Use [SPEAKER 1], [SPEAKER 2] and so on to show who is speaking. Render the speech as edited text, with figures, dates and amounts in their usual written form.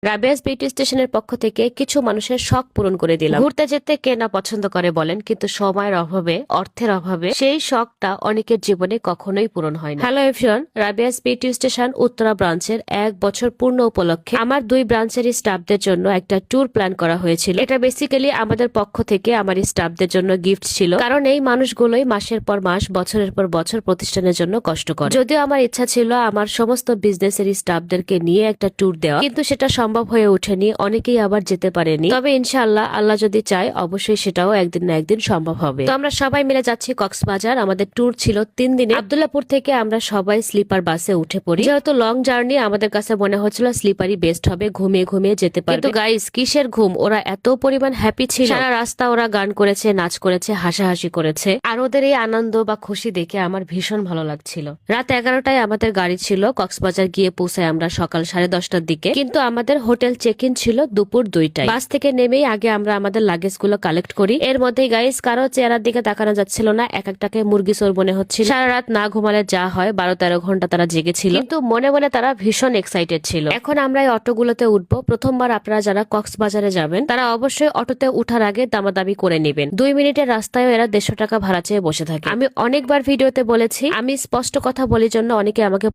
[SPEAKER 1] রাবেয়াস beauty স্টেশনের পক্ষ থেকে কিছু মানুষের শখ পূরণ করে দিলাম। ঘুরতে যেতে কে না পছন্দ করে বলেন, কিন্তু সময়ের অভাবে, অর্থের অভাবে সেই শখটা অনেকের জীবনে কখনোই পূরণ হয় না। Hello everyone, Rabeya's beauty station Uttara ব্রাঞ্চের 1 বছর পূর্ণ উপলক্ষে আমার 2 ব্রাঞ্চের স্টাফদের জন্য একটা ট্যুর প্ল্যান করা হয়েছিল। এটা বেসিক্যালি আমাদের পক্ষ থেকে আমার স্টাফদের জন্য গিফট ছিল, কারণ এই মানুষগুলোই মাসের পর মাস, বছরের পর বছর প্রতিষ্ঠানের জন্য কষ্ট করে। যদিও আমার ইচ্ছা ছিল আমার সমস্ত বিজনেসের স্টাফদেরকে নিয়ে একটা ট্যুর দেওয়া, কিন্তু সেটা সম্ভব হয়ে ওঠেনি, অনেকেই আবার যেতে পারেনি। তবে ইনশাআল্লাহ, আল্লাহ যদি চায় অবশ্যই সেটাও একদিন না একদিন সম্ভব হবে। তো আমরা সবাই মিলে যাচ্ছি কক্সবাজার। আমাদের ট্যুর ছিল 3 দিনে। আব্দুল্লাহপুর থেকে আমরা সবাই স্লিপার বাসে উঠে পড়ি। যেহেতু লং জার্নি, আমাদের কাছে মনে হচ্ছিল স্লিপারই বেস্ট হবে, ঘুমিয়ে ঘুমিয়ে যেতে পারবে। কিন্তু গাইস, কিসের ঘুম, ওরা এত পরিমাণ হ্যাপি ছিল, সারা রাস্তা ওরা গান করেছে, নাচ করেছে, হাসাহাসি করেছে। আর ওদের এই আনন্দ বা খুশি দেখে আমার ভীষণ ভালো লাগছিল। রাত 11টায় আমাদের গাড়ি ছিল। কক্সবাজার গিয়ে পৌঁছায় আমরা সকাল 10:30টার দিকে, কিন্তু আমাদের হোটেল চেক ইন ছিল দুপুর 2টায়। বাস থেকে নেমেই আগে আমরা আমাদের লাগেজ গুলো কালেক্ট করি। এর মধ্যেই গাইস, কারো চেহারার দিকে তাকানো যাচ্ছিল না, এক একটাকে মুরগি চোর মনে হচ্ছিল। সারা রাত না ঘুমালে যা হয়, 12-13 ঘন্টা তারা জেগেছিল, কিন্তু মনে মনে তারা ভীষণ এক্সাইটেড ছিল। এখন আমরা এই অটোগুলোতে উঠবো। প্রথমবার আপনারা যারা কক্সবাজারে যাবেন, তারা অবশ্যই অটোতে উঠার আগে দামাদামি করে নেবেন। 2 মিনিটের রাস্তায় এরা 150 টাকা ভাড়া চেয়ে বসে থাকে। আমি অনেকবার ভিডিওতে বলেছি, আমি স্পষ্ট কথা বলি জন্য অনেকে আমাকে